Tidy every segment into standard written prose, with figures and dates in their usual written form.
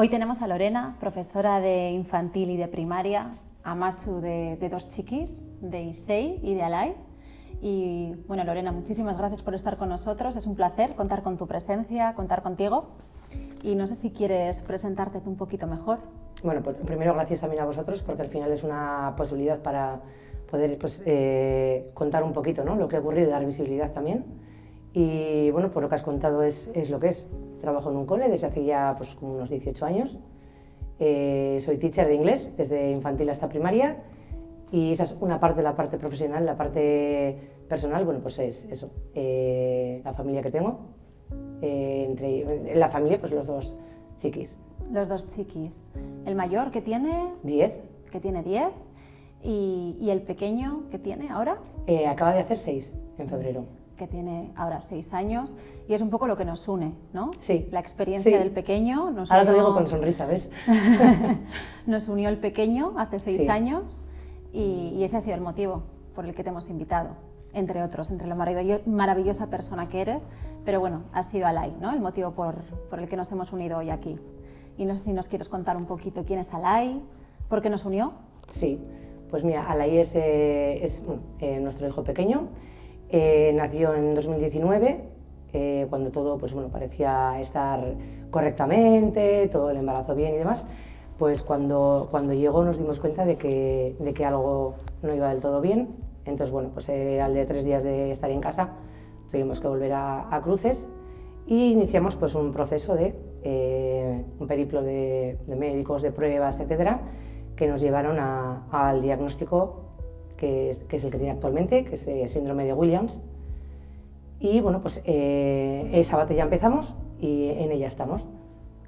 Hoy tenemos a Lorena, profesora de infantil y de primaria, a Machu de dos chiquis, de Issei y de Alai. Y bueno, Lorena, muchísimas gracias por estar con nosotros. Es un placer contar con tu presencia, contar contigo. Y no sé si quieres presentarte un poquito mejor. Bueno, pues primero gracias también a vosotros, porque al final es una posibilidad para poder contar un poquito, ¿no?, lo que ha ocurrido y dar visibilidad también. Y bueno, por lo que has contado es lo que es. Trabajo en un cole desde hace ya pues, como unos 18 años. Soy teacher de inglés desde infantil hasta primaria. Y esa es una parte, la parte profesional. La parte personal, bueno, pues es eso, la familia que tengo. En la familia, pues los dos chiquis. Los dos chiquis. El mayor, que tiene 10. Que tiene 10. ¿Y el pequeño, que tiene ahora? Acaba de hacer 6 en febrero. Que tiene ahora 6 años, y es un poco lo que nos une, ¿no? Sí. La experiencia del pequeño nos ahora unió... te digo con sonrisa, ¿ves? Nos unió el pequeño hace 6 sí. años y ese ha sido el motivo por el que te hemos invitado, entre otros, entre la maravillosa persona que eres, pero bueno, ha sido Alai, ¿no?, el motivo por el que nos hemos unido hoy aquí. Y no sé si nos quieres contar un poquito quién es Alai, por qué nos unió. Sí, pues mira, Alai es nuestro hijo pequeño. Nació en 2019, cuando todo pues, bueno, parecía estar correctamente, todo el embarazo bien y demás. Pues cuando llegó nos dimos cuenta de que algo no iba del todo bien. Entonces, bueno, pues al de 3 días de estar en casa tuvimos que volver a Cruces y iniciamos pues, un proceso de un periplo de médicos, de pruebas, etcétera, que nos llevaron al diagnóstico que es el que tiene actualmente, que es síndrome de Williams. Y bueno, pues esa batalla empezamos y en ella estamos.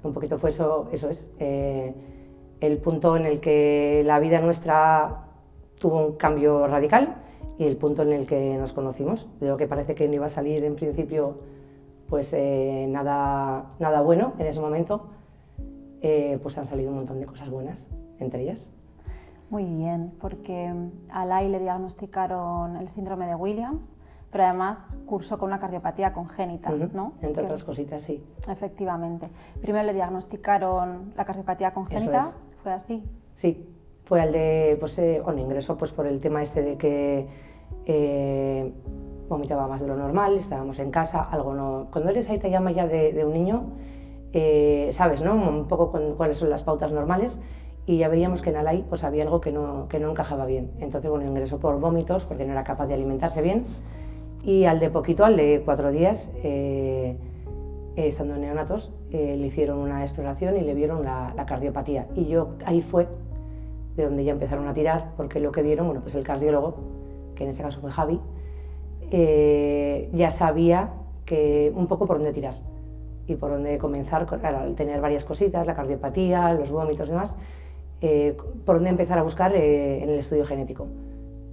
Un poquito fue eso es el punto en el que la vida nuestra tuvo un cambio radical y el punto en el que nos conocimos. De lo que parece que no iba a salir en principio pues nada bueno en ese momento, pues han salido un montón de cosas buenas, entre ellas. Muy bien, porque a Alai le diagnosticaron el síndrome de Williams, pero además cursó con una cardiopatía congénita, ¿no? Entre otras cositas, sí. Efectivamente. Primero le diagnosticaron la cardiopatía congénita, ¿fue así? Sí, fue al de, pues, ingresó pues, por el tema este de que vomitaba más de lo normal, estábamos en casa, algo no... Cuando eres ahí te llama ya de un niño, sabes, ¿no?, un poco cuáles son las pautas normales. Y ya veíamos que en Alai pues, había algo que no encajaba bien. Entonces, bueno, ingresó por vómitos porque no era capaz de alimentarse bien. Y al de 4 días, estando en neonatos, le hicieron una exploración y le vieron la cardiopatía. Y ahí fue de donde ya empezaron a tirar, porque lo que vieron, bueno, pues el cardiólogo, que en ese caso fue Javi, ya sabía un poco por dónde tirar y por dónde comenzar, claro, al tener varias cositas, la cardiopatía, los vómitos y demás, por dónde empezar a buscar en el estudio genético.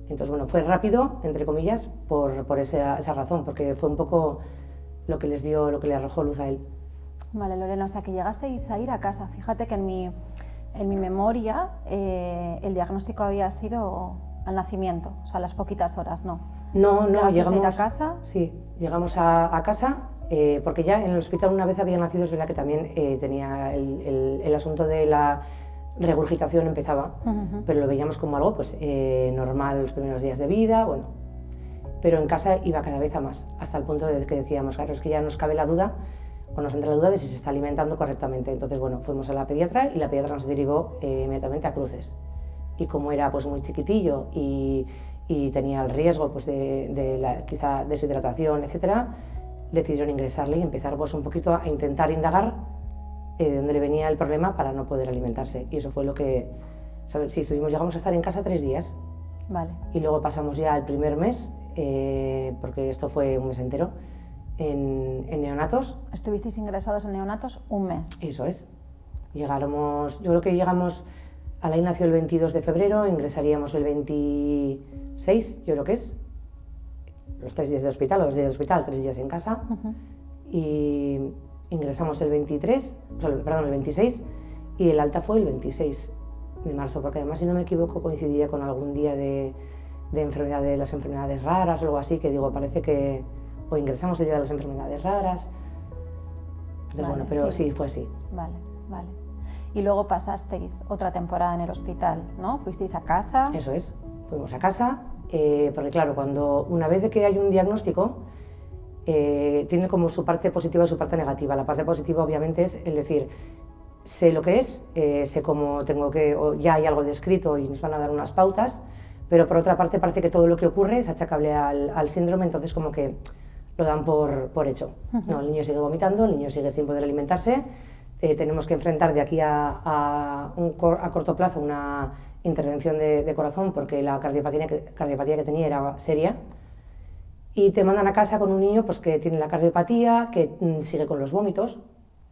Entonces, bueno, fue rápido, entre comillas, por esa razón, porque fue un poco lo que le arrojó luz a él. Vale, Lorena, o sea que llegasteis a ir a casa. Fíjate que en mi memoria el diagnóstico había sido al nacimiento, o sea, a las poquitas horas, ¿no? No, llegamos a ir a casa. Sí, llegamos a casa, porque ya en el hospital una vez había nacido, es verdad que también tenía el asunto de la regurgitación empezaba, pero lo veíamos como algo pues, normal los primeros días de vida, bueno, pero en casa iba cada vez a más, hasta el punto de que decíamos, claro, es que ya nos cabe la duda, o nos entra la duda de si se está alimentando correctamente. Entonces, bueno, fuimos a la pediatra y la pediatra nos derivó inmediatamente a Cruces. Y como era pues, muy chiquitillo y tenía el riesgo pues, de quizá deshidratación, etcétera, decidieron ingresarle y empezar pues, un poquito a intentar indagar de dónde le venía el problema para no poder alimentarse. Y eso fue lo que... ¿sabes? Sí, llegamos a estar en casa 3 días. Vale. Y luego pasamos ya el primer mes, porque esto fue un mes entero, en neonatos. ¿Estuvisteis ingresados en neonatos un mes? Eso es. Yo creo que llegamos... Alai nació el 22 de febrero, ingresaríamos el 26, yo creo que es. Los 3 días de hospital, 2 días de hospital, 3 días en casa. Y ingresamos el 26 y el alta fue el 26 de marzo, porque además, si no me equivoco, coincidía con algún día de las enfermedades raras o algo así, que digo, parece que... O ingresamos el día de las enfermedades raras. Entonces, vale, bueno, pero sí, fue así. Vale, vale. y luego pasasteis otra temporada en el hospital, ¿no? ¿Fuisteis a casa? Eso es, fuimos a casa, porque claro, una vez de que hay un diagnóstico, tiene como su parte positiva y su parte negativa. La parte positiva obviamente es el decir, sé lo que es, sé cómo tengo que, o ya hay algo descrito y nos van a dar unas pautas, pero por otra parte parece que todo lo que ocurre es achacable al síndrome, entonces como que lo dan por hecho. No, el niño sigue vomitando, el niño sigue sin poder alimentarse, tenemos que enfrentar de aquí a corto plazo una intervención de corazón porque la cardiopatía que tenía era seria, y te mandan a casa con un niño pues, que tiene la cardiopatía, que sigue con los vómitos,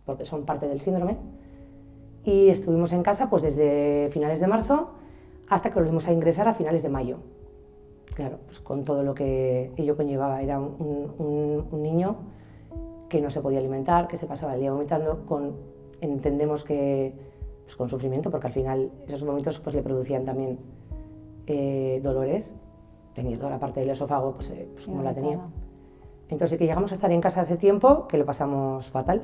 porque son parte del síndrome, y estuvimos en casa pues, desde finales de marzo hasta que volvimos a ingresar a finales de mayo. Claro, pues con todo lo que ello conllevaba, era un niño que no se podía alimentar, que se pasaba el día vomitando, entendemos que pues, con sufrimiento, porque al final esos vómitos pues, le producían también dolores, tenía toda la parte del esófago pues como la tenía. Entonces que llegamos a estar en casa ese tiempo, que lo pasamos fatal.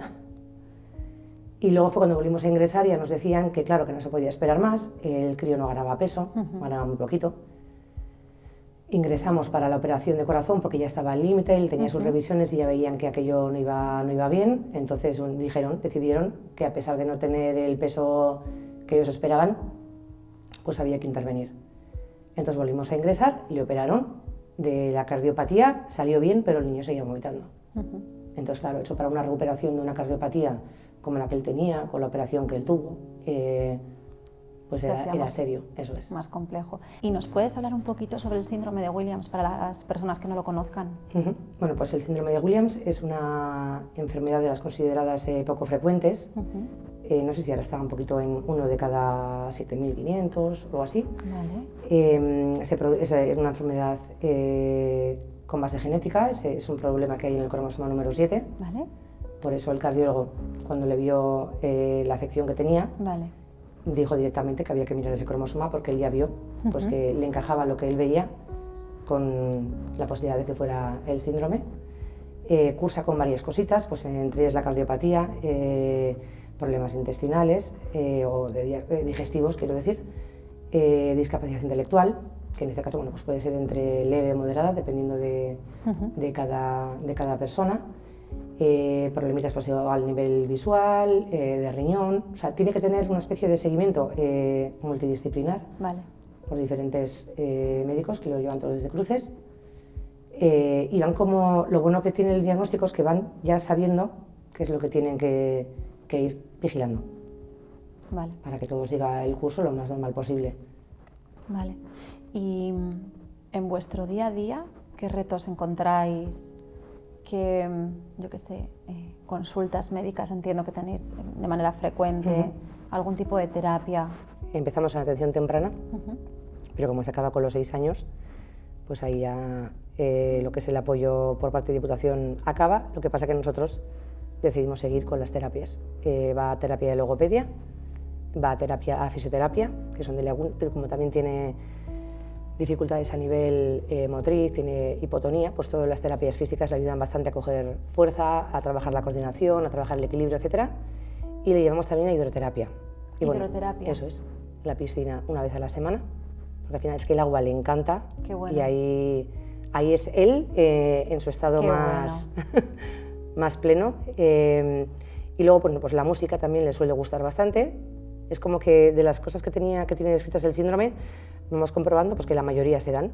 Y luego fue cuando volvimos a ingresar y ya nos decían que claro, que no se podía esperar más, el crío no ganaba peso, ganaba muy poquito. Ingresamos para la operación de corazón porque ya estaba al límite, él tenía sus revisiones y ya veían que aquello no iba bien, entonces decidieron que a pesar de no tener el peso que ellos esperaban, pues había que intervenir. Entonces volvimos a ingresar, le operaron de la cardiopatía, salió bien, pero el niño seguía vomitando. Entonces claro, eso para una recuperación de una cardiopatía como la que él tenía, con la operación que él tuvo, pues era serio, eso es. Más complejo. ¿Y nos puedes hablar un poquito sobre el síndrome de Williams para las personas que no lo conozcan? Bueno, pues el síndrome de Williams es una enfermedad de las consideradas poco frecuentes. No sé si ahora está un poquito en uno de cada 7.500 o así. Vale. Es una enfermedad con base genética, es un problema que hay en el cromosoma número 7. Vale. Por eso el cardiólogo, cuando le vio la afección que tenía, vale, dijo directamente que había que mirar ese cromosoma porque él ya vio pues, que le encajaba lo que él veía con la posibilidad de que fuera el síndrome. Cursa con varias cositas, pues entre ellas la cardiopatía, problemas intestinales o digestivos, quiero decir, discapacidad intelectual, que en este caso bueno, pues puede ser entre leve o moderada, dependiendo de cada persona. Problemitas pues, al nivel visual, de riñón, o sea, tiene que tener una especie de seguimiento multidisciplinar, vale, por diferentes médicos que lo llevan todos desde cruces, y van como, lo bueno que tiene el diagnóstico es que van ya sabiendo qué es lo que tienen que ir vigilando, vale, para que todo siga el curso lo más normal posible. Vale, y en vuestro día a día, ¿qué retos encontráis? Que, yo qué sé, consultas médicas entiendo que tenéis de manera frecuente, algún tipo de terapia. Empezamos en atención temprana, pero como se acaba con los 6 años, pues ahí ya lo que es el apoyo por parte de Diputación acaba, lo que pasa que nosotros decidimos seguir con las terapias. Va a terapia de logopedia, va a fisioterapia, que son como también tiene dificultades a nivel motriz, tiene hipotonía, pues todas las terapias físicas le ayudan bastante a coger fuerza, a trabajar la coordinación, a trabajar el equilibrio, etc. Y le llevamos también a hidroterapia. Y hidroterapia. Bueno, eso es, la piscina una vez a la semana, porque al final es que el agua le encanta. Qué bueno. Y ahí es él en su estado más, bueno, más pleno. Y luego bueno, pues la música también le suele gustar bastante. Es como que de las cosas que tiene descritas el síndrome, vamos comprobando pues, que la mayoría se dan.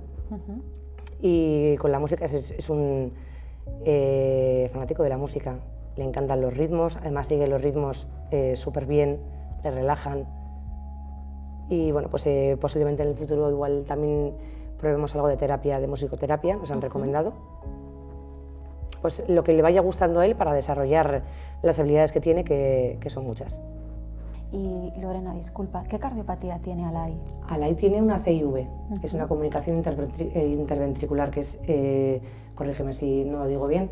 Y con la música es un fanático de la música. Le encantan los ritmos, además sigue los ritmos súper bien, le relajan. Y bueno, pues posiblemente en el futuro igual también probemos algo de terapia, de musicoterapia, nos han recomendado. Pues lo que le vaya gustando a él para desarrollar las habilidades que tiene, que son muchas. Y Lorena, disculpa, ¿qué cardiopatía tiene Alay? Alay tiene una CIV, que es una comunicación interventricular, que es, corrígeme si no lo digo bien,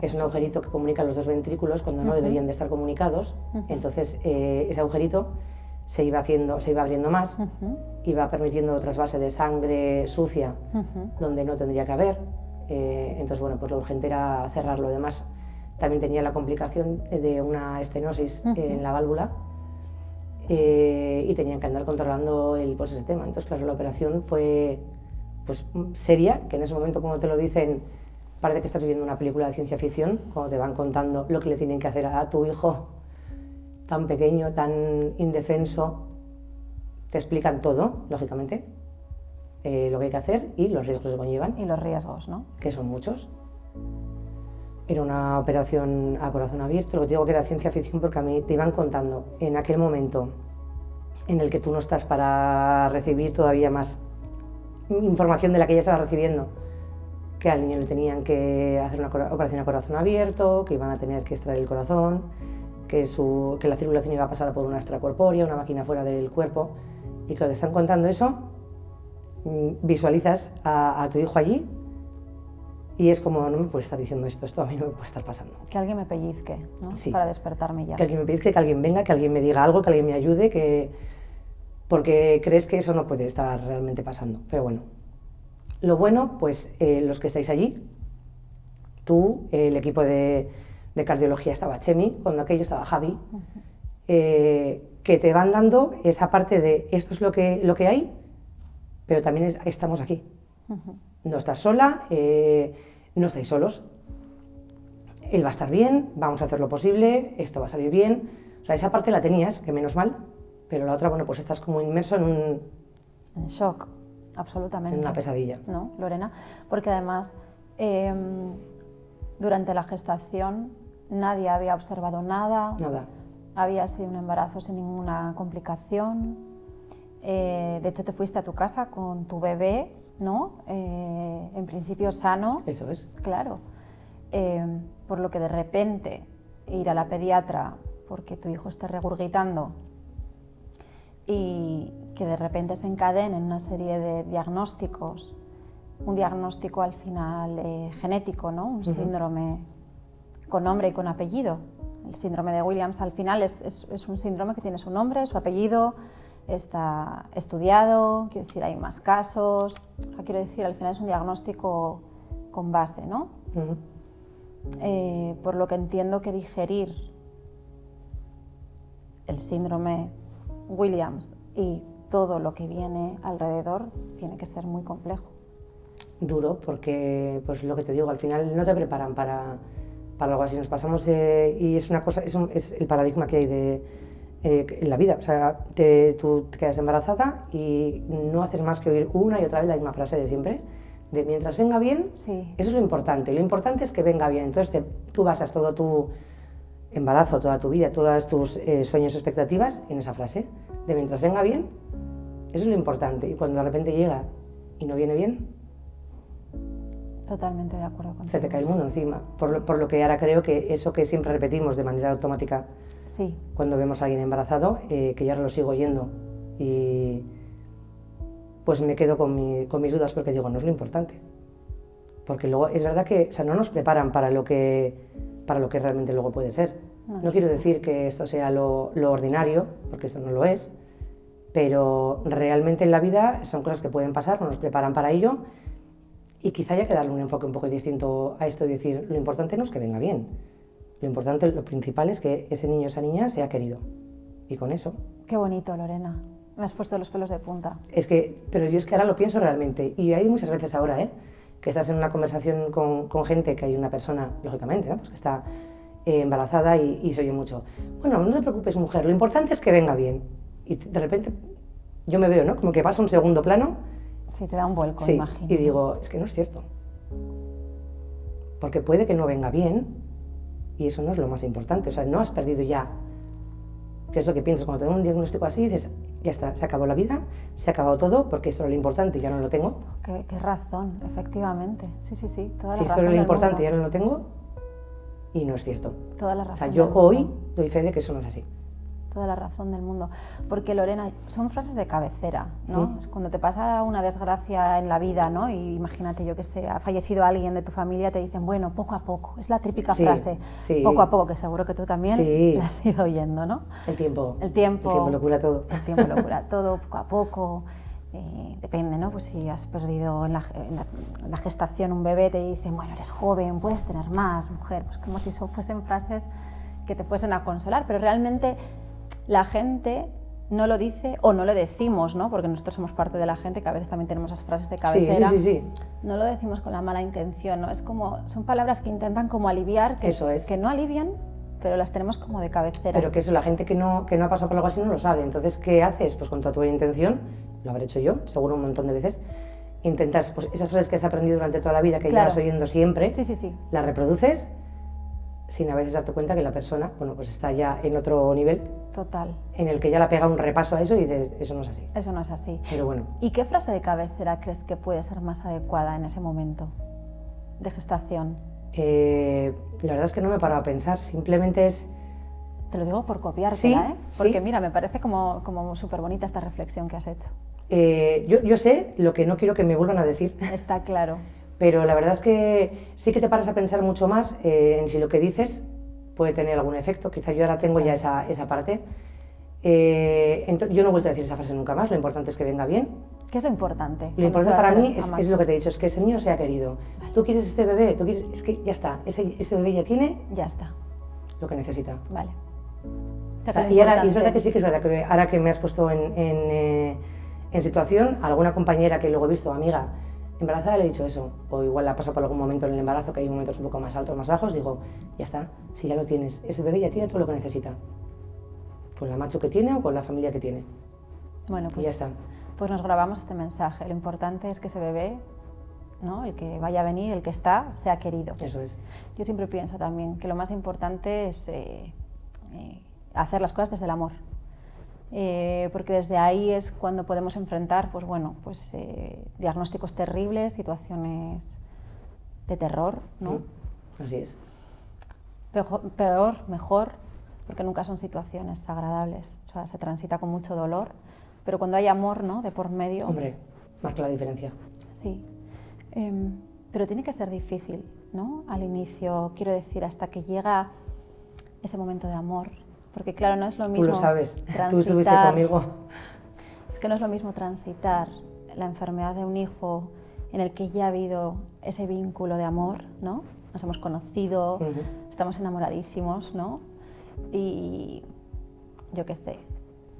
es un agujerito que comunica los dos ventrículos cuando no deberían de estar comunicados. Entonces ese agujerito se iba abriendo más y va permitiendo trasvase de sangre sucia donde no tendría que haber. Entonces bueno, pues lo urgente era cerrarlo. Además también tenía la complicación de una estenosis en la válvula. y tenían que andar controlando pues, ese tema. Entonces, claro, la operación fue pues, seria, que en ese momento, como te lo dicen, parece que estás viviendo una película de ciencia ficción, cuando te van contando lo que le tienen que hacer a tu hijo tan pequeño, tan indefenso, te explican todo, lógicamente, lo que hay que hacer y los riesgos que conllevan. Y los riesgos, ¿no? Que son muchos. Era una operación a corazón abierto, lo que te digo que era ciencia ficción porque a mí te iban contando en aquel momento en el que tú no estás para recibir todavía más información de la que ya estabas recibiendo, que al niño le tenían que hacer una operación a corazón abierto, que iban a tener que extraer el corazón, que la circulación iba a pasar por una extracorpórea, una máquina fuera del cuerpo, y claro, te están contando eso, visualizas a tu hijo allí, y es como, no me puede estar diciendo esto a mí no me puede estar pasando. Que alguien me pellizque, ¿no? Sí. Para despertarme ya. Que alguien me pellizque, que alguien venga, que alguien me diga algo, que alguien me ayude, porque crees que eso no puede estar realmente pasando. Pero bueno, lo bueno, pues los que estáis allí, tú, el equipo de cardiología estaba Chemi, cuando aquello estaba Javi, que te van dando esa parte de esto es lo que hay, pero también estamos aquí. No estás sola, no estáis solos. Él va a estar bien, vamos a hacer lo posible, esto va a salir bien. O sea, esa parte la tenías, que menos mal, pero la otra, bueno, pues estás como inmerso en shock, absolutamente. En una pesadilla. ¿No, Lorena? Porque además, durante la gestación nadie había observado nada. Nada. Había sido un embarazo sin ninguna complicación. De hecho, te fuiste a tu casa con tu bebé, ¿no? En principio sano. Eso es. Claro. Por lo que de repente ir a la pediatra porque tu hijo está regurgitando y que de repente se encadenen una serie de diagnósticos, un diagnóstico al final genético, ¿no? Un síndrome con nombre y con apellido. El síndrome de Williams al final es un síndrome que tiene su nombre, su apellido, está estudiado, quiero decir, hay más casos, quiero decir, al final es un diagnóstico con base, ¿no? Por lo que entiendo que digerir el síndrome Williams y todo lo que viene alrededor tiene que ser muy complejo. Duro, porque pues lo que te digo, al final no te preparan para algo así. Nos pasamos, y es una cosa, es el paradigma que hay en la vida. O sea, tú te quedas embarazada y no haces más que oír una y otra vez la misma frase de siempre, de mientras venga bien, sí. Eso es lo importante. Lo importante es que venga bien. Entonces tú basas todo tu embarazo, toda tu vida, todos tus sueños y expectativas en esa frase, de mientras venga bien, eso es lo importante. Y cuando de repente llega y no viene bien, totalmente de acuerdo contigo. Se te cae el mundo encima. Por lo que ahora creo que eso que siempre repetimos de manera automática, sí. Cuando vemos a alguien embarazado, que yo ahora lo sigo oyendo y pues me quedo con mis dudas porque digo, no es lo importante. Porque luego es verdad que no nos preparan para lo que realmente luego puede ser. No quiero decir que esto sea lo ordinario, porque esto no lo es, pero realmente en la vida son cosas que pueden pasar, no nos preparan para ello. Y quizá haya que darle un enfoque un poco distinto a esto y decir, lo importante no es que venga bien, lo importante, lo principal es que ese niño o esa niña sea querido. Y con eso... Qué bonito, Lorena. Me has puesto los pelos de punta. Pero yo es que ahora lo pienso realmente. Y hay muchas veces ahora, que estás en una conversación con gente, que hay una persona, lógicamente, ¿no? Pues que está embarazada y se oye mucho. Bueno, no te preocupes, mujer, lo importante es que venga bien. Y de repente yo me veo, ¿no? Como que pasa a un segundo plano. Sí, te da un vuelco, sí, imagino. Y digo, es que no es cierto. Porque puede que no venga bien y eso no es lo más importante. O sea, no has perdido ya. ¿Qué es lo que piensas cuando te dan un diagnóstico así? Dices, ya está, se acabó la vida, se ha acabado todo, porque eso era lo importante y ya no lo tengo. Qué razón, efectivamente. Sí, toda la razón. Si eso era lo importante y ya no lo tengo, y no es cierto. Toda la razón. O sea, yo hoy doy fe de que eso no es así. Toda la razón del mundo. Porque, Lorena, son frases de cabecera, ¿no? Es cuando te pasa una desgracia en la vida, ¿no? Y imagínate, yo que sé, ha fallecido alguien de tu familia, te dicen, bueno, poco a poco. Es la típica frase, poco a poco, que seguro que tú también la has ido oyendo, ¿no? El tiempo lo cura todo. El tiempo lo cura todo, poco a poco. Depende, ¿no? Pues si has perdido en la gestación un bebé, te dicen, bueno, eres joven, puedes tener más, mujer. Pues como si fuesen frases que te fuesen a consolar, pero realmente la gente no lo dice o no lo decimos, ¿no? Porque nosotros somos parte de la gente que a veces también tenemos esas frases de cabecera. Sí. No lo decimos con la mala intención, ¿no? Es como, son palabras que intentan como aliviar, que no alivian, pero las tenemos como de cabecera. Pero que eso, la gente que no ha pasado por algo así no lo sabe. Entonces, ¿qué haces? Pues con toda tu buena intención, lo habré hecho yo, seguro un montón de veces, intentas, pues esas frases que has aprendido durante toda la vida, que llevas oyendo siempre, las reproduces, sin a veces darte cuenta que la persona, bueno, pues está ya en otro nivel. Total. En el que ya le pega un repaso a eso y dices, eso no es así. Eso no es así. Pero bueno. ¿Y qué frase de cabecera crees que puede ser más adecuada en ese momento de gestación? La verdad es que no me he parado a pensar, simplemente es... Te lo digo por copiártela, ¿eh? Porque mira, me parece como súper bonita esta reflexión que has hecho. Yo sé lo que no quiero que me vuelvan a decir. Está claro. Pero la verdad es que sí que te paras a pensar mucho más en si lo que dices puede tener algún efecto. Quizá yo ahora tengo ya esa parte. Yo no he vuelto a decir esa frase nunca más, lo importante es que venga bien. ¿Qué es lo importante? Lo importante para mí es lo que te he dicho, es que ese niño sea querido. Vale. Tú quieres este bebé, es que ya está, ese bebé ya tiene... Ya está. Lo que necesita. Vale. O sea, y es verdad que sí que es verdad que ahora que me has puesto en situación, alguna compañera que luego he visto, amiga, embarazada, le he dicho eso, o igual la ha pasado por algún momento en el embarazo, que hay momentos un poco más altos, más bajos, digo, ya está, si ya lo tienes, ese bebé ya tiene todo lo que necesita, con la macho que tiene o con la familia que tiene. Bueno, pues y ya está. Pues nos grabamos este mensaje, lo importante es que ese bebé, ¿no? El que vaya a venir, el que está, sea querido. Eso es. Yo siempre pienso también que lo más importante es hacer las cosas desde el amor. Porque desde ahí es cuando podemos enfrentar diagnósticos terribles, situaciones de terror, ¿no? Así es. Peor, mejor, porque nunca son situaciones agradables, o sea, se transita con mucho dolor, pero cuando hay amor, ¿no?, de por medio... Hombre, marca la diferencia. Sí, pero tiene que ser difícil, ¿no?, al inicio, quiero decir, hasta que llega ese momento de amor. Porque claro, no es lo mismo. Tú lo sabes, transitar, tú estuviste conmigo. Es que no es lo mismo transitar la enfermedad de un hijo en el que ya ha habido ese vínculo de amor, ¿no? Nos hemos conocido, estamos enamoradísimos, ¿no? Y yo qué sé,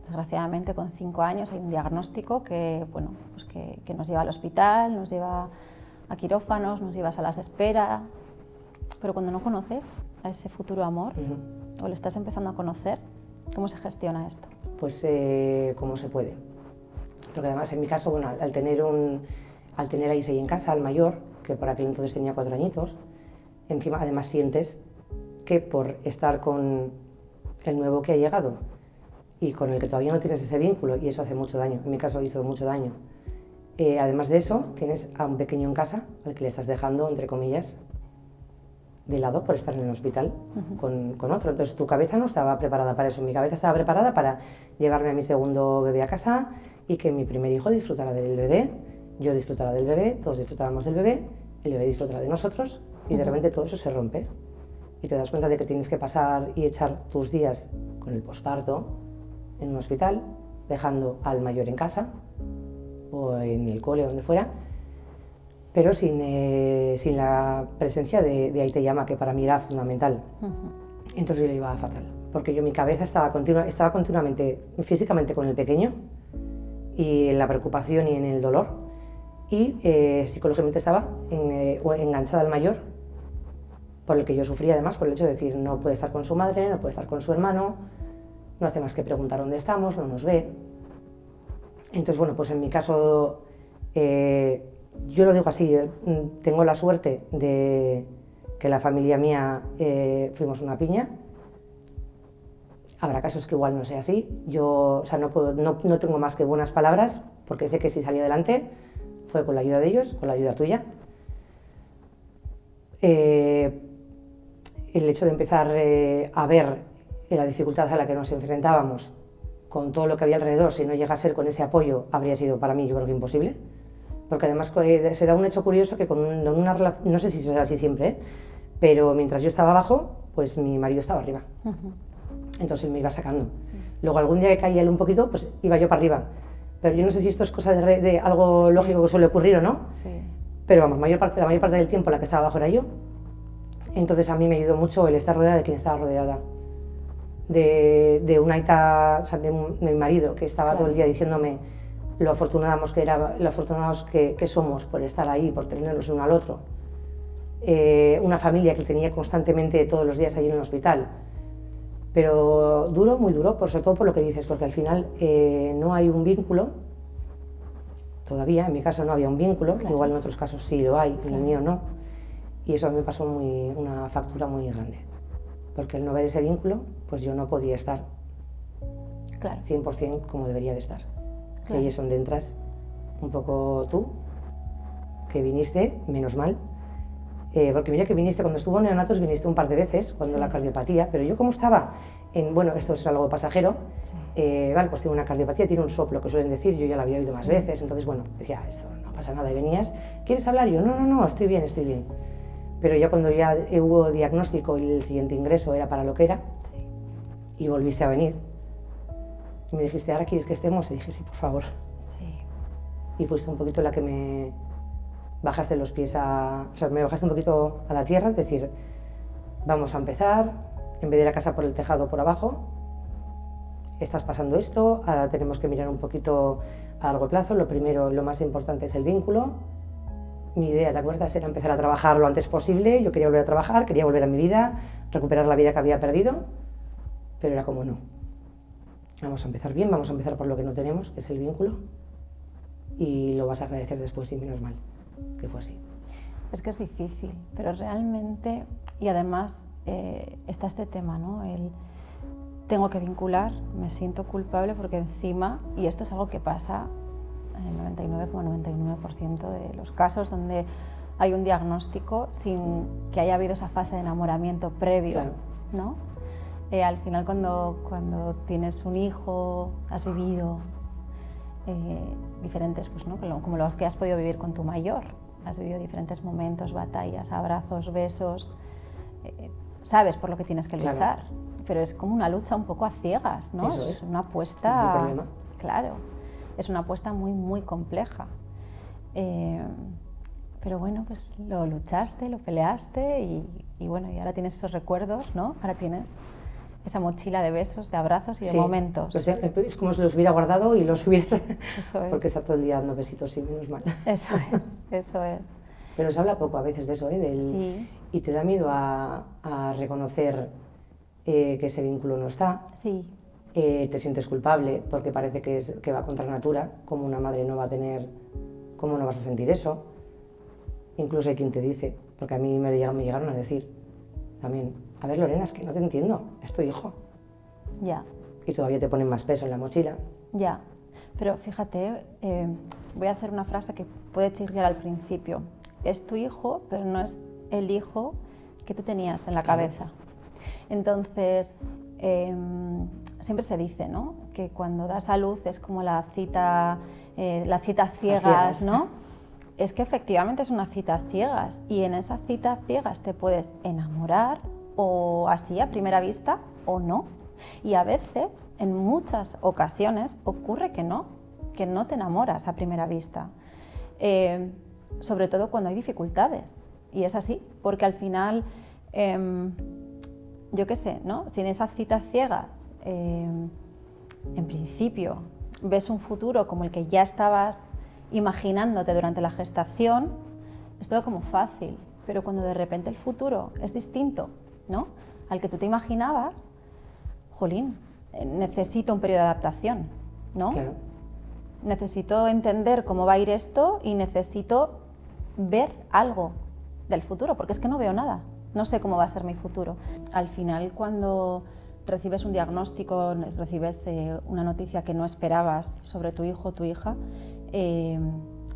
desgraciadamente con 5 años hay un diagnóstico que, bueno, pues que nos lleva al hospital, nos lleva a quirófanos, nos lleva a salas de espera, pero cuando no conoces a ese futuro amor, o lo estás empezando a conocer, ¿cómo se gestiona esto? Pues como se puede. Porque además en mi caso, bueno, al tener a Isai en casa, al mayor, que por aquel entonces tenía 4 añitos, encima además sientes que por estar con el nuevo que ha llegado y con el que todavía no tienes ese vínculo, y eso hace mucho daño, en mi caso hizo mucho daño, además de eso tienes a un pequeño en casa al que le estás dejando, entre comillas, de lado por estar en el hospital con otro. Entonces tu cabeza no estaba preparada para eso. Mi cabeza estaba preparada para llevarme a mi segundo bebé a casa y que mi primer hijo disfrutara del bebé, yo disfrutara del bebé, todos disfrutáramos del bebé, el bebé disfrutara de nosotros, y de repente todo eso se rompe. Y te das cuenta de que tienes que pasar y echar tus días con el posparto en un hospital, dejando al mayor en casa o en el cole o donde fuera, pero sin la presencia de Ahí te llama, que para mí era fundamental. Entonces yo le iba fatal, porque mi cabeza estaba continuamente, físicamente con el pequeño, y en la preocupación y en el dolor, y psicológicamente estaba enganchada al mayor, por el que yo sufría además, por el hecho de decir, no puede estar con su madre, no puede estar con su hermano, no hace más que preguntar dónde estamos, no nos ve. Entonces, bueno, pues en mi caso... yo lo digo así, tengo la suerte de que la familia mía fuimos una piña. Habrá casos que igual no sea así. Yo, o sea, no tengo más que buenas palabras, porque sé que si salí adelante fue con la ayuda de ellos, con la ayuda tuya. El hecho de empezar a ver la dificultad a la que nos enfrentábamos con todo lo que había alrededor, si no llega a ser con ese apoyo, habría sido para mí, yo creo que imposible. Porque además se da un hecho curioso que con una relación, no sé si será así siempre, pero mientras yo estaba abajo, pues mi marido estaba arriba. Entonces él me iba sacando. Sí. Luego algún día que caía él un poquito, pues iba yo para arriba. Pero yo no sé si esto es cosa de algo lógico que suele ocurrir o no, pero vamos, la mayor parte del tiempo la que estaba abajo era yo. Entonces a mí me ayudó mucho el estar rodeada de quien estaba rodeada. de una aita, o sea, de mi marido, que estaba Claro. todo el día diciéndome lo afortunados que somos por estar ahí, por tenernos uno al otro. Una familia que tenía constantemente todos los días allí en el hospital. Pero duro, muy duro, sobre todo por lo que dices, porque al final no hay un vínculo, todavía, en mi caso no había un vínculo, Claro. igual en otros casos sí lo hay, en Claro. el mío no, y eso a mí me pasó una factura muy grande, porque al no ver ese vínculo, pues yo no podía estar Claro. 100% como debería de estar. Y Claro. ahí es donde entras un poco tú, que viniste, menos mal, porque mira que viniste, cuando estuvo en neonatos viniste un par de veces, cuando Sí. la cardiopatía, pero yo como estaba bueno, esto es algo pasajero, vale, pues tiene una cardiopatía, tiene un soplo, que suelen decir, yo ya la había oído más veces, entonces bueno, decía, eso no pasa nada, y venías, ¿quieres hablar? Yo, no, estoy bien, estoy bien. Pero ya cuando ya hubo diagnóstico y el siguiente ingreso era para lo que era, Sí. y volviste a venir, y me dijiste, ¿ahora quieres que estemos? Y dije, sí, por favor. Sí. Y fuiste un poquito la que me bajaste los pies o sea, me bajaste un poquito a la tierra, es decir, vamos a empezar, en vez de la casa por el tejado por abajo, estás pasando esto, ahora tenemos que mirar un poquito a largo plazo, lo primero, lo más importante es el vínculo. Mi idea, ¿te acuerdas? Era empezar a trabajar lo antes posible, yo quería volver a trabajar, quería volver a mi vida, recuperar la vida que había perdido, pero era como no. Vamos a empezar bien, vamos a empezar por lo que no tenemos, que es el vínculo, y lo vas a agradecer después, y menos mal que fue así. Es que es difícil, pero realmente, y además está este tema, ¿no? Tengo que vincular, me siento culpable porque encima, y esto es algo que pasa en el 99,99% de los casos donde hay un diagnóstico sin que haya habido esa fase de enamoramiento previo, Claro. ¿no? Al final cuando tienes un hijo, has vivido diferentes, pues, ¿no? Como los que has podido vivir con tu mayor, has vivido diferentes momentos, batallas, abrazos, besos, sabes por lo que tienes que luchar, Claro. pero es como una lucha un poco a ciegas, ¿no? Eso es. Una apuesta, Ese es el problema. claro, es una apuesta muy, muy compleja. Pero bueno, pues lo luchaste, lo peleaste y bueno, y ahora tienes esos recuerdos, ¿no? Ahora tienes esa mochila de besos, de abrazos y de Sí, momentos. pues es como si los hubiera guardado y los hubieras... Eso es. Porque está todo el día dando besitos y menos mal. Eso es, eso es. Pero se habla poco a veces de eso, ¿eh? Sí. Y te da miedo a reconocer que ese vínculo no está. Sí. Te sientes culpable porque parece que va contra natura, como una madre no va a tener, ¿cómo no vas a sentir eso? Incluso hay quien te dice, porque a mí me llegaron a decir también, a ver Lorena, es que no te entiendo, es tu hijo. Ya. Y todavía te ponen más peso en la mochila. Ya. Pero fíjate, voy a hacer una frase que puede chirriar al principio. Es tu hijo, pero no es el hijo que tú tenías en la cabeza. Entonces, siempre se dice, ¿no? Que cuando das a luz es como la cita ciegas, ¿no? Es que efectivamente es una cita ciegas y en esa cita ciegas te puedes enamorar o así a primera vista o no. Y a veces, en muchas ocasiones, ocurre que no te enamoras a primera vista. Sobre todo cuando hay dificultades. Y es así, porque al final, yo qué sé, ¿no? Si en esas citas ciegas, en principio, ves un futuro como el que ya estabas imaginándote durante la gestación, es todo como fácil. Pero cuando de repente el futuro es distinto, ¿no? Al que tú te imaginabas, jolín, necesito un periodo de adaptación, ¿no? Claro. Necesito entender cómo va a ir esto y necesito ver algo del futuro, porque es que no veo nada, no sé cómo va a ser mi futuro. Al final, cuando recibes un diagnóstico, recibes una noticia que no esperabas sobre tu hijo o tu hija,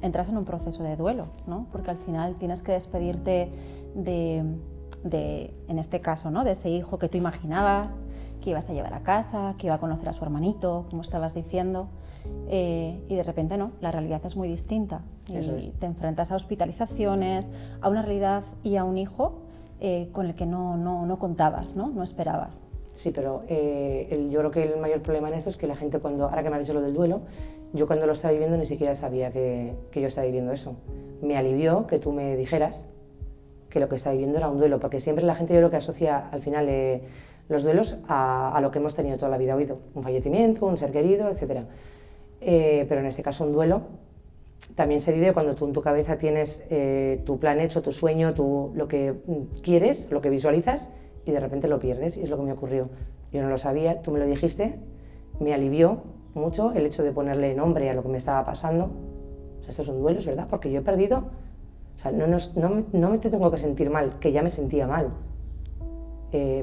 entras en un proceso de duelo, ¿no? Porque al final tienes que despedirte en este caso, ¿no? De ese hijo que tú imaginabas, que ibas a llevar a casa, que iba a conocer a su hermanito, como estabas diciendo, y de repente no, la realidad es muy distinta. Eso y es. te enfrentas a hospitalizaciones, a una realidad y a un hijo con el que no contabas, no esperabas. Sí, pero yo creo que el mayor problema en esto es que la gente ahora que me has dicho lo del duelo, yo cuando lo estaba viviendo ni siquiera sabía que yo estaba viviendo eso. Me alivió que tú me dijeras que lo que estaba viviendo era un duelo, porque siempre la gente yo creo que asocia al final los duelos a lo que hemos tenido toda la vida oído, un fallecimiento, un ser querido, etc. Pero en este caso un duelo también se vive cuando tú en tu cabeza tienes tu plan hecho, tu sueño, lo que quieres, lo que visualizas, y de repente lo pierdes, y es lo que me ocurrió. Yo no lo sabía, tú me lo dijiste, me alivió mucho el hecho de ponerle nombre a lo que me estaba pasando. O sea, esto es un duelo, es verdad, porque yo he perdido, o sea, no me tengo que sentir mal, que ya me sentía mal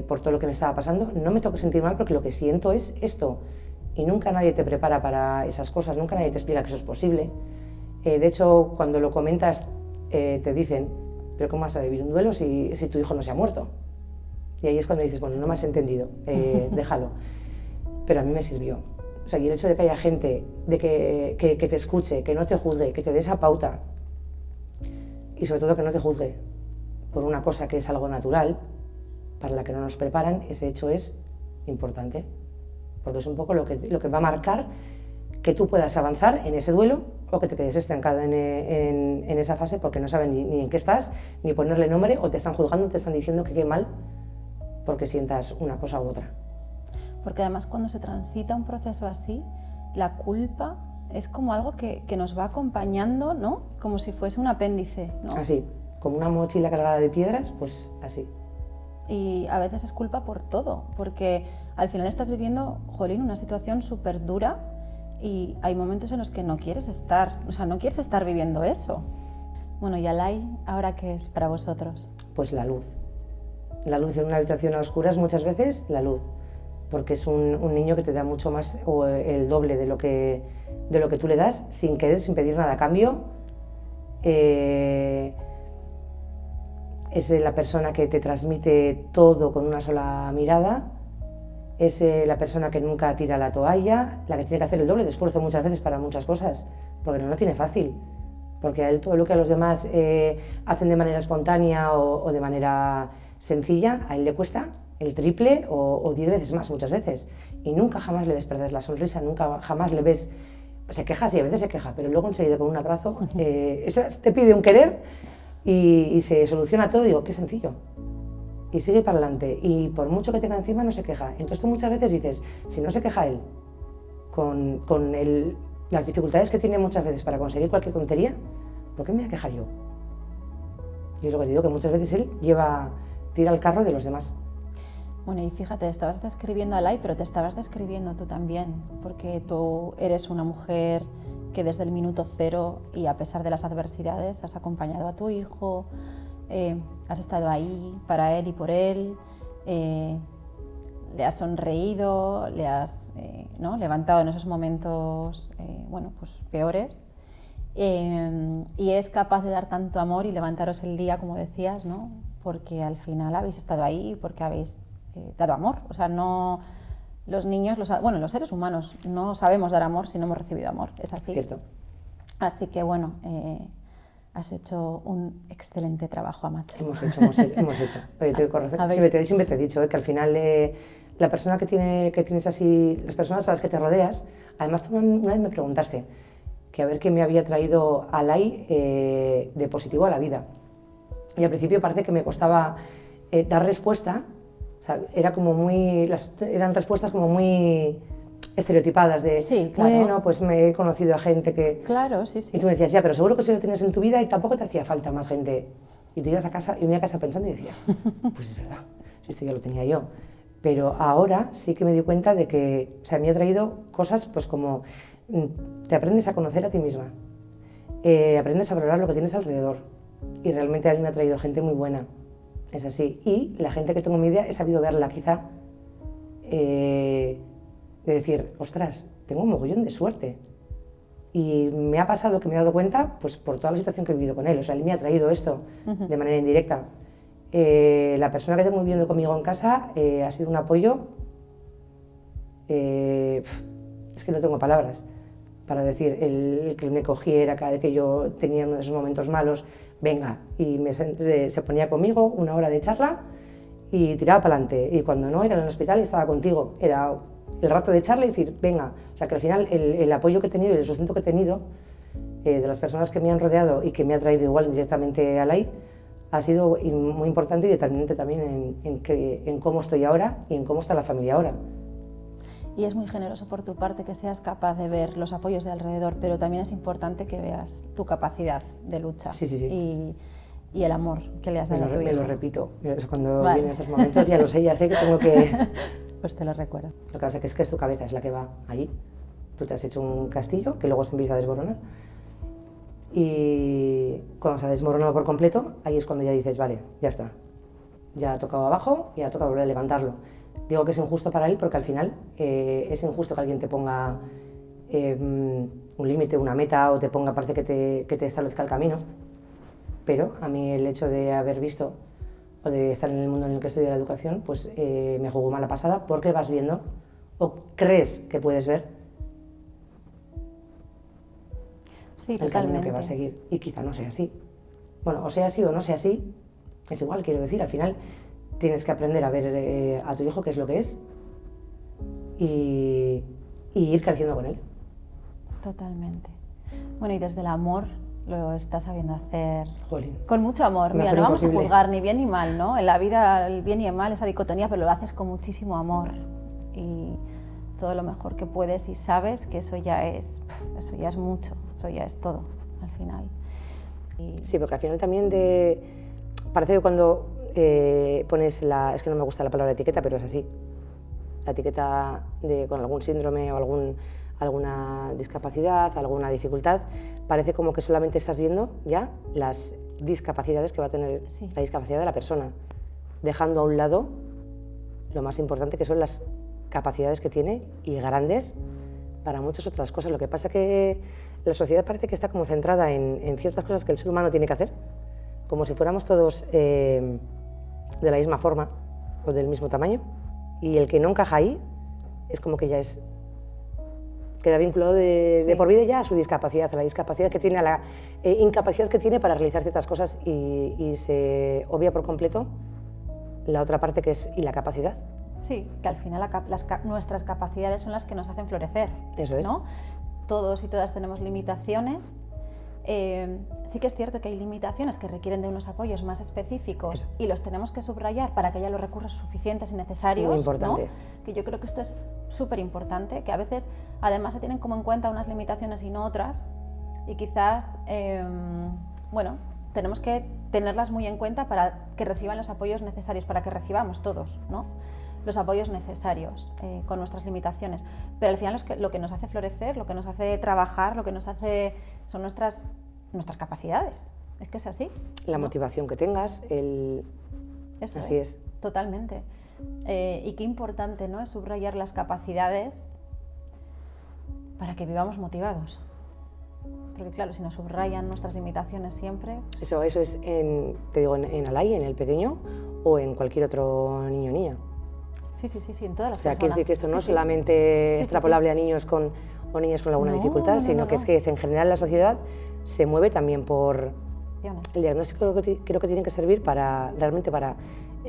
por todo lo que me estaba pasando, no me tengo que sentir mal porque lo que siento es esto, y nunca nadie te prepara para esas cosas, nunca nadie te explica que eso es posible. De hecho, cuando lo comentas, te dicen, pero ¿cómo vas a vivir un duelo si tu hijo no se ha muerto? Y ahí es cuando dices, bueno, no me has entendido, déjalo. Pero a mí me sirvió. O sea, y el hecho de que haya gente que te escuche, que no te juzgue, que te dé esa pauta, y sobre todo que no te juzgue por una cosa que es algo natural, para la que no nos preparan, ese hecho es importante, porque es un poco lo que va a marcar que tú puedas avanzar en ese duelo o que te quedes estancada en esa fase porque no saben ni en qué estás, ni ponerle nombre, o te están juzgando, te están diciendo que qué mal porque sientas una cosa u otra. Porque además cuando se transita un proceso así, la culpa es como algo que nos va acompañando, ¿no? Como si fuese un apéndice, ¿no? Así, como una mochila cargada de piedras, pues así. Y a veces es culpa por todo, porque al final estás viviendo, jolín, una situación súper dura y hay momentos en los que no quieres estar, o sea, no quieres estar viviendo eso. Bueno, y Alay, ¿ahora qué es para vosotros? Pues la luz. La luz en una habitación a oscuras, muchas veces, la luz. Porque es un niño que te da mucho más, o el doble de lo que tú le das, sin querer, sin pedir nada a cambio. Es la persona que te transmite todo con una sola mirada. Es la persona que nunca tira la toalla, la que tiene que hacer el doble de esfuerzo muchas veces para muchas cosas, porque no lo tiene fácil. Porque a él todo lo que a los demás hacen de manera espontánea o de manera sencilla, a él le cuesta el triple o 10 veces más muchas veces. Y nunca jamás le ves perder la sonrisa, nunca jamás le ves... Se queja, sí, a veces se queja, pero luego enseguida con un abrazo, eso te pide un querer y se soluciona todo. Digo, qué sencillo. Y sigue para adelante, y por mucho que tenga encima no se queja. Entonces tú muchas veces dices, si no se queja él con las dificultades que tiene muchas veces para conseguir cualquier tontería, ¿por qué me voy a quejar yo? Y es lo que te digo, que muchas veces él tira el carro de los demás. Bueno, y fíjate, estabas describiendo a Alay, pero te estabas describiendo tú también, porque tú eres una mujer que desde el minuto cero y a pesar de las adversidades has acompañado a tu hijo, has estado ahí para él y por él, le has sonreído, le has ¿no? levantado en esos momentos bueno, pues peores, y es capaz de dar tanto amor y levantaros el día, como decías, ¿no? Porque al final habéis estado ahí, porque habéis dado amor. O sea, no, los niños, los seres humanos no sabemos dar amor si no hemos recibido amor, es así. Cierto. Así que bueno, has hecho un excelente trabajo, Amatxo. Hemos hecho. Oye, siempre te he dicho que al final la persona que tienes así, las personas a las que te rodeas, además tú una vez me preguntaste que a ver qué me había traído Alay de positivo a la vida. Y al principio parece que me costaba dar respuesta, o sea, eran respuestas como muy estereotipadas de, sí, claro. Bueno, pues me he conocido a gente que... Claro, sí, sí. Y tú me decías, ya, pero seguro que eso lo tienes en tu vida y tampoco te hacía falta más gente. Y te ibas a casa, y me iba a casa pensando y decía, pues es verdad, si esto ya lo tenía yo. Pero ahora sí que me di cuenta de que, o sea, me ha traído cosas pues como, te aprendes a conocer a ti misma, aprendes a valorar lo que tienes alrededor. Y realmente a mí me ha traído gente muy buena, es así. Y la gente que tengo en mi vida he sabido verla quizá, de decir, ostras, tengo un mogollón de suerte. Y me ha pasado que me he dado cuenta, pues por toda la situación que he vivido con él. O sea, él me ha traído esto de manera indirecta. La persona que tengo viviendo conmigo en casa ha sido un apoyo, es que no tengo palabras para decir, el que me cogiera cada vez que yo tenía uno de esos momentos malos, venga, y se ponía conmigo una hora de charla y tiraba para adelante. Y cuando no, era en el hospital y estaba contigo. Era el rato de charla y decir, venga. O sea, que al final el apoyo que he tenido y el sustento que he tenido de las personas que me han rodeado y que me ha traído igual directamente a Alay, ha sido muy importante y determinante también en cómo estoy ahora y en cómo está la familia ahora. Y es muy generoso por tu parte que seas capaz de ver los apoyos de alrededor, pero también es importante que veas tu capacidad de lucha y el amor que le has dado a tu hijo. Me lo repito, cuando vienen esos momentos ya sé que tengo que... Pues te lo recuerdo. Lo que pasa es que tu cabeza es la que va allí. Tú te has hecho un castillo que luego se empieza a desmoronar. Y cuando se ha desmoronado por completo, ahí es cuando ya dices, vale, ya está. Ya ha tocado abajo y ya toca volver a levantarlo. Digo que es injusto para él porque al final es injusto que alguien te ponga un límite, una meta o te ponga, parece que te establezca el camino. Pero a mí el hecho de haber visto o de estar en el mundo en el que estudio la educación, pues me jugó mala pasada porque vas viendo o crees que puedes ver el camino que va a seguir y quizá no sea así. Bueno, o sea así o no sea así, es igual, quiero decir, al final tienes que aprender a ver a tu hijo qué es lo que es y ir creciendo con él. Totalmente. Bueno, y desde el amor lo estás sabiendo hacer. Jolín. Con mucho amor. Mira, no vamos a juzgar ni bien ni mal, ¿no? En la vida el bien y el mal, esa dicotomía, pero lo haces con muchísimo amor y todo lo mejor que puedes y sabes que eso ya es mucho, eso ya es todo al final. Sí, porque al final también parece que cuando pones es que no me gusta la palabra etiqueta, pero es así, la etiqueta con algún síndrome o alguna discapacidad, alguna dificultad, parece como que solamente estás viendo ya las discapacidades que va a tener la discapacidad de la persona, dejando a un lado lo más importante que son las capacidades que tiene y grandes para muchas otras cosas. Lo que pasa es que la sociedad parece que está como centrada en ciertas cosas que el ser humano tiene que hacer, como si fuéramos todos de la misma forma o del mismo tamaño, y el que no encaja ahí es como que ya queda vinculado de por vida ya a su discapacidad, a la discapacidad que tiene, a la incapacidad que tiene para realizar ciertas cosas y se obvia por completo la otra parte que es la capacidad. Sí, que al final nuestras capacidades son las que nos hacen florecer. Eso es. ¿No? Todos y todas tenemos limitaciones. Sí que es cierto que hay limitaciones que requieren de unos apoyos más específicos y los tenemos que subrayar para que haya los recursos suficientes y necesarios. Muy importante. ¿No? Que yo creo que esto es súper importante, que a veces además se tienen como en cuenta unas limitaciones y no otras y quizás, tenemos que tenerlas muy en cuenta para que reciban los apoyos necesarios, para que recibamos todos, ¿no? Los apoyos necesarios con nuestras limitaciones. Pero al final lo que nos hace florecer, lo que nos hace trabajar, lo que nos hace son nuestras capacidades. Es que es así. La motivación que tengas, Eso así es. Totalmente. Y qué importante, ¿no?, es subrayar las capacidades para que vivamos motivados. Porque claro, si nos subrayan nuestras limitaciones siempre... Eso es, te digo, en Alay, en el pequeño, o en cualquier otro niño o niña. Sí, en todas las personas. Quiero decir que esto no es solamente extrapolable a niños o niñas con alguna dificultad, sino que es que en general la sociedad se mueve también por... El diagnóstico creo que tiene que servir realmente para...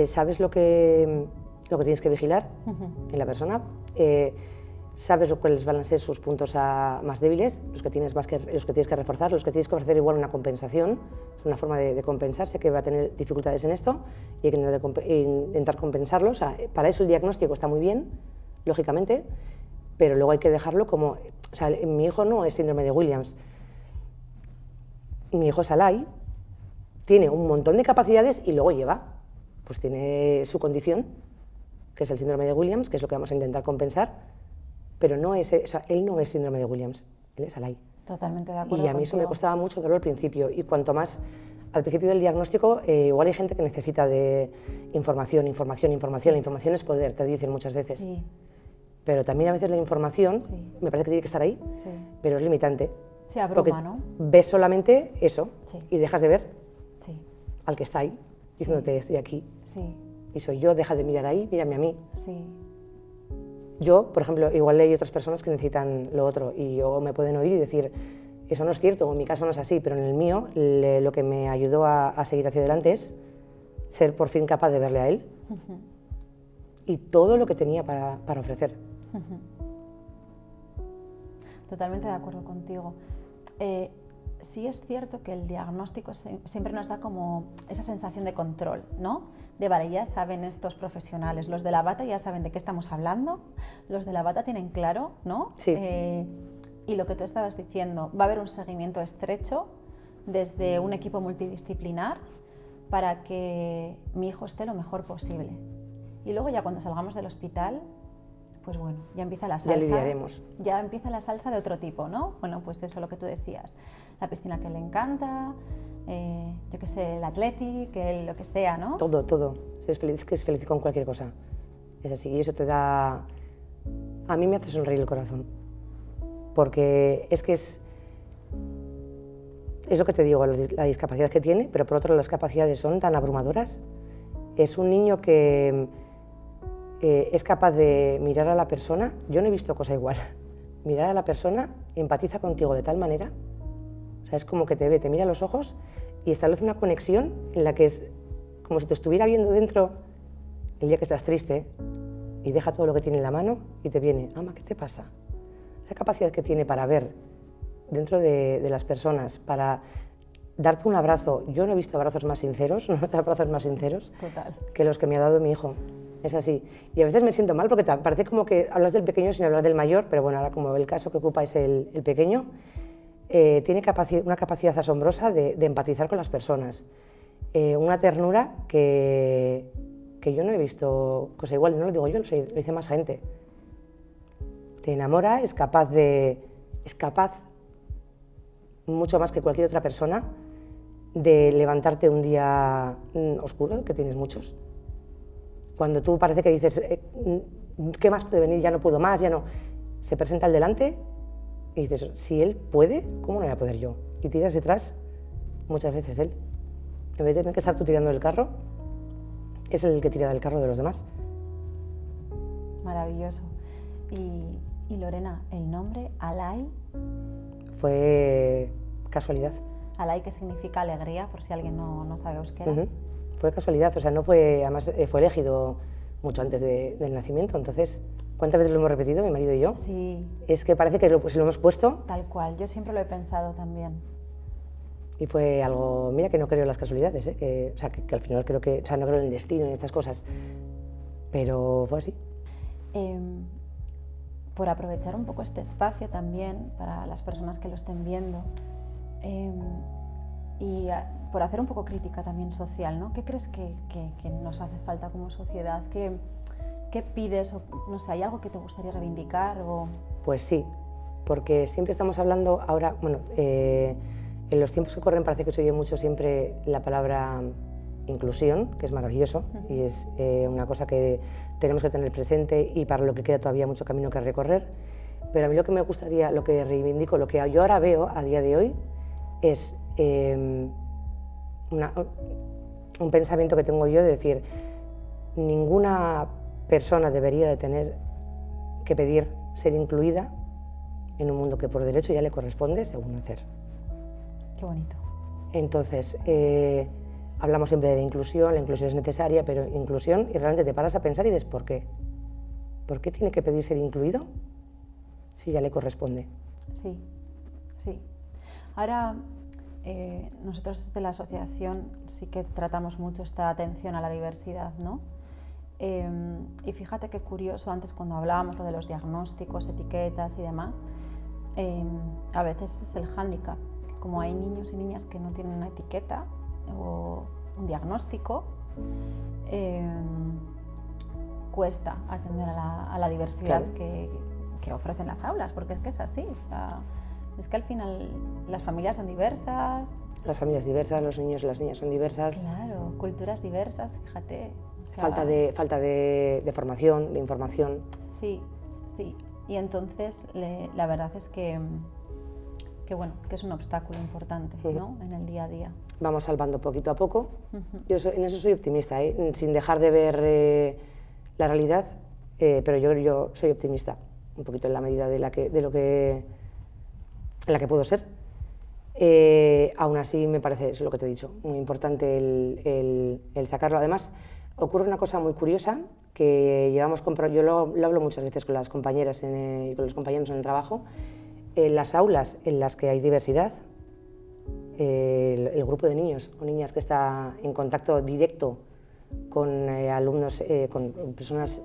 sabes lo que tienes que vigilar en la persona, sabes cuáles van a ser sus puntos más débiles, los que tienes que reforzar, los que tienes que ofrecer igual una compensación, es una forma de compensar, sé que va a tener dificultades en esto y hay que intentar compensarlos. Para eso el diagnóstico está muy bien, lógicamente, pero luego hay que dejarlo como... O sea, mi hijo no es síndrome de Williams, mi hijo es Alay, tiene un montón de capacidades y luego pues tiene su condición, que es el síndrome de Williams, que es lo que vamos a intentar compensar, pero él no es síndrome de Williams, él es Alay. Totalmente de acuerdo. Y a mí eso me costaba mucho verlo al principio, y cuanto más al principio del diagnóstico, igual hay gente que necesita de información. La información es poder, te dicen muchas veces. Sí. Pero también a veces la información, me parece que tiene que estar ahí, pero es limitante. Sí, abruma, porque ¿no? ves solamente eso y dejas de ver al que está ahí, diciéndote estoy aquí. Sí. Y soy yo, deja de mirar ahí, mírame a mí. Sí. Yo, por ejemplo, igual hay otras personas que necesitan lo otro y o me pueden oír y decir, eso no es cierto, o en mi caso no es así, pero en el mío lo que me ayudó a seguir hacia adelante es ser por fin capaz de verle a él y todo lo que tenía para ofrecer. Totalmente de acuerdo contigo. sí es cierto que el diagnóstico siempre nos da como esa sensación de control, ¿no? De vale, ya saben estos profesionales, los de la bata ya saben de qué estamos hablando, los de la bata tienen claro, ¿no? Sí. Y lo que tú estabas diciendo, va a haber un seguimiento estrecho desde un equipo multidisciplinar para que mi hijo esté lo mejor posible. Y luego ya cuando salgamos del hospital, pues bueno, ya empieza la salsa. Ya lidiaremos. Ya empieza la salsa de otro tipo, ¿no? Bueno, pues eso, lo que tú decías. La piscina que le encanta, yo qué sé, el athletic, lo que sea, ¿no? Todo, todo. Es que es feliz con cualquier cosa. Es así, y eso te da... A mí me hace sonreír el corazón. Porque es que es lo que te digo, la discapacidad que tiene, pero por otro lado las capacidades son tan abrumadoras. Es un niño que es capaz de mirar a la persona, yo no he visto cosa igual, mirar a la persona, empatiza contigo de tal manera, o sea, es como que te ve, te mira a los ojos y establece una conexión en la que es como si te estuviera viendo dentro el día que estás triste y deja todo lo que tiene en la mano y te viene, ama, ¿qué te pasa? Esa capacidad que tiene para ver dentro de las personas, para darte un abrazo. Yo no he visto abrazos más sinceros, no he abrazos más sinceros Total. Que los que me ha dado mi hijo. Es así. Y a veces me siento mal porque parece como que hablas del pequeño sin hablar del mayor, pero bueno, ahora como el caso que ocupa es el pequeño, tiene una capacidad asombrosa de empatizar con las personas. Una ternura que yo no he visto cosa igual, no lo digo yo, lo dice más gente. Te enamora, es capaz, mucho más que cualquier otra persona, de levantarte un día oscuro, que tienes muchos. Cuando tú parece que dices, ¿qué más puede venir? Ya no puedo más, ya no. Se presenta al delante y dices, si él puede, ¿cómo no voy a poder yo? Y tiras detrás, muchas veces él. En vez de tener que estar tú tirando del carro, es el que tira del carro de los demás. Maravilloso. Y Lorena, el nombre Alay. Fue casualidad. Alay, que significa alegría, por si alguien no sabe euskera. Fue casualidad, o sea, no fue, además fue elegido mucho antes del nacimiento, entonces, ¿cuántas veces lo hemos repetido, mi marido y yo? Sí. Es que parece que si lo hemos puesto. Tal cual, yo siempre lo he pensado también. Y fue algo, mira que no creo en las casualidades, que al final creo que, o sea, no creo en el destino, en estas cosas, pero fue así. Por aprovechar un poco este espacio también para las personas que lo estén viendo y por hacer un poco crítica también social, ¿no? ¿Qué crees que nos hace falta como sociedad? ¿Qué pides? O, no sé, ¿hay algo que te gustaría reivindicar? Pues sí, porque siempre estamos hablando ahora, bueno, en los tiempos que corren parece que se oye mucho siempre la palabra inclusión, que es maravilloso y es una cosa que tenemos que tener presente y para lo que queda todavía mucho camino que recorrer. Pero a mí lo que me gustaría, lo que reivindico, lo que yo ahora veo a día de hoy es un pensamiento que tengo yo de decir, ninguna persona debería de tener que pedir ser incluida en un mundo que por derecho ya le corresponde según nacer. Qué bonito. Entonces, hablamos siempre de la inclusión es necesaria, pero inclusión, y realmente te paras a pensar y dices, ¿por qué? ¿Por qué tiene que pedir ser incluido si ya le corresponde? Sí, sí. Ahora, nosotros desde la asociación sí que tratamos mucho esta atención a la diversidad, ¿no? Y fíjate qué curioso, antes cuando hablábamos lo de los diagnósticos, etiquetas y demás, a veces es el hándicap, que como hay niños y niñas que no tienen una etiqueta o un diagnóstico, cuesta atender a la diversidad, claro, que ofrecen las aulas, porque es que es así. O sea, es que al final las familias son diversas. Las familias diversas, los niños y las niñas son diversas. Claro, culturas diversas, fíjate. O sea, falta de formación, de información. Sí, sí. Y entonces la verdad es que bueno, que es un obstáculo importante, ¿no? En el día a día. Vamos salvando poquito a poco. Yo en eso soy optimista, sin dejar de ver la realidad, pero yo soy optimista, un poquito en la medida en la que puedo ser. Aún así me parece, eso es lo que te he dicho, muy importante el sacarlo. Además, ocurre una cosa muy curiosa que yo lo hablo muchas veces con las compañeras y con los compañeros en el trabajo. En las aulas en las que hay diversidad, el grupo de niños o niñas que está en contacto directo con alumnos, con personas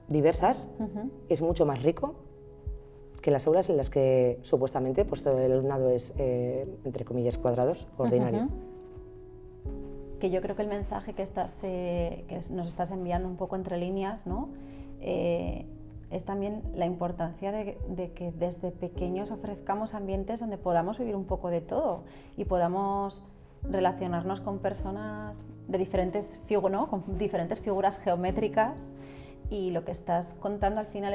diversas, es mucho más rico que las aulas en las que supuestamente pues, todo el alumnado es, entre comillas, cuadrados, ordinario. Que yo creo que el mensaje que nos estás enviando un poco entre líneas, ¿no? Es también la importancia de que desde pequeños ofrezcamos ambientes donde podamos vivir un poco de todo y podamos relacionarnos con personas de diferentes, ¿no? Con diferentes figuras geométricas, y lo que estás contando al final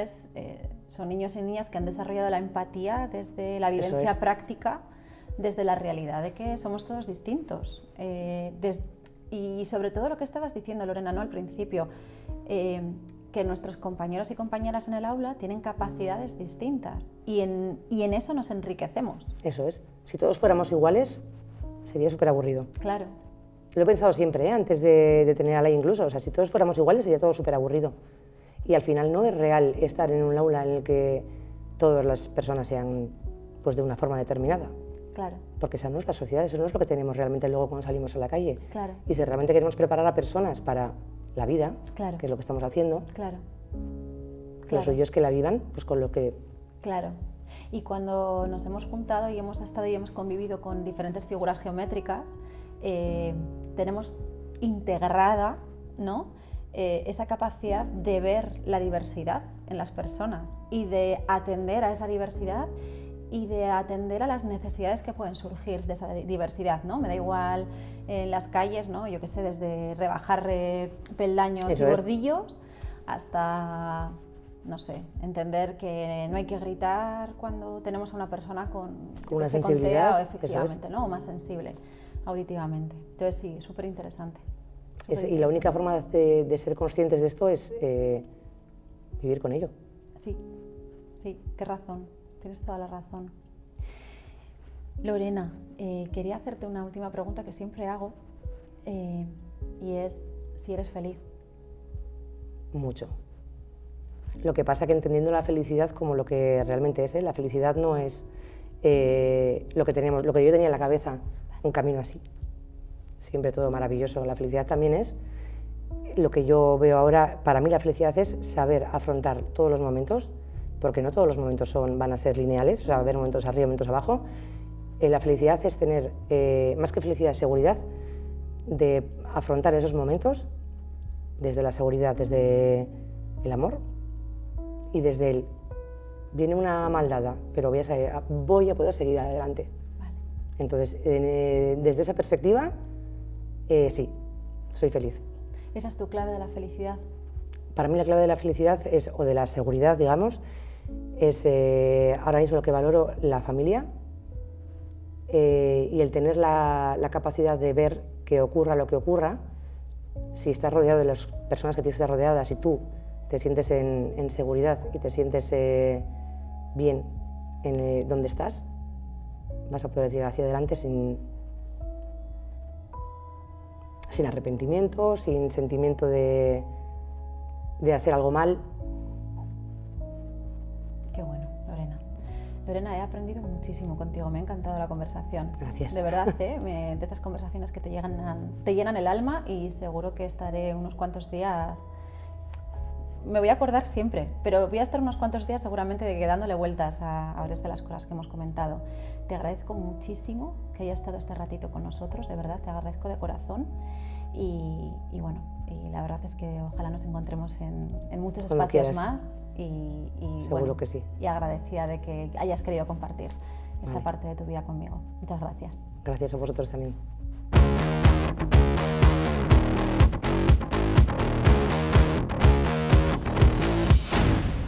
son niños y niñas que han desarrollado la empatía desde la vivencia práctica, desde la realidad de que somos todos distintos. Y sobre todo lo que estabas diciendo, Lorena, ¿no? Al principio, que nuestros compañeros y compañeras en el aula tienen capacidades distintas y en eso nos enriquecemos. Eso es. Si todos fuéramos iguales, sería súper aburrido. Claro. Lo he pensado siempre, antes de tener a Laia incluso. O sea, si todos fuéramos iguales, sería todo súper aburrido. Y al final no es real estar en un aula en el que todas las personas sean pues, de una forma determinada. Claro. Porque esa no es la sociedad, eso no es lo que tenemos realmente luego cuando salimos a la calle. Claro. Y si realmente queremos preparar a personas para la vida, claro, que es lo que estamos haciendo, claro, lo suyo es que la vivan pues, con lo que... Claro. Y cuando nos hemos juntado y hemos estado y hemos convivido con diferentes figuras geométricas, tenemos integrada, ¿no? Esa capacidad de ver la diversidad en las personas y de atender a esa diversidad y de atender a las necesidades que pueden surgir de esa diversidad, ¿no? Me da igual en las calles, ¿no? Yo qué sé, desde rebajar peldaños y bordillos hasta, no sé, entender que no hay que gritar cuando tenemos a una persona con una sensibilidad, TEA, efectivamente, ¿no? O más sensible auditivamente. Entonces sí, súper interesante. Y la única forma de ser conscientes de esto es vivir con ello. Sí, sí, qué razón. Tienes toda la razón. Lorena, quería hacerte una última pregunta que siempre hago, y es si eres feliz. Mucho. Lo que pasa que entendiendo la felicidad como lo que realmente es, la felicidad no es lo que yo tenía en la cabeza, un camino así, siempre todo maravilloso. La felicidad también es lo que yo veo ahora. Para mí la felicidad es saber afrontar todos los momentos, porque no todos los momentos van a ser lineales, o sea, va a haber momentos arriba y momentos abajo. La felicidad es tener, más que felicidad, seguridad de afrontar esos momentos desde la seguridad, desde el amor y desde el viene una maldada, pero voy a poder seguir adelante. Vale. Entonces, desde esa perspectiva, sí, soy feliz. ¿Esa es tu clave de la felicidad? Para mí la clave de la felicidad o de la seguridad, digamos, es ahora mismo lo que valoro, la familia, y el tener la capacidad de ver que ocurra lo que ocurra. Si estás rodeado de las personas que tienes que estar rodeadas y tú te sientes en seguridad y te sientes bien en donde estás, vas a poder ir hacia adelante sin arrepentimiento, sin sentimiento de hacer algo mal. Qué bueno, Lorena. Lorena, he aprendido muchísimo contigo, me ha encantado la conversación. Gracias. De verdad, de estas conversaciones que te llenan el alma, y seguro que estaré unos cuantos días. Me voy a acordar siempre, pero voy a estar unos cuantos días seguramente dándole vueltas a varias de las cosas que hemos comentado. Te agradezco muchísimo que hayas estado este ratito con nosotros, de verdad, te agradezco de corazón. Y bueno, y la verdad es que ojalá nos encontremos en muchos espacios más. Y seguro bueno, que sí. Y agradecida de que hayas querido compartir esta parte de tu vida conmigo. Muchas gracias. Gracias a vosotros también.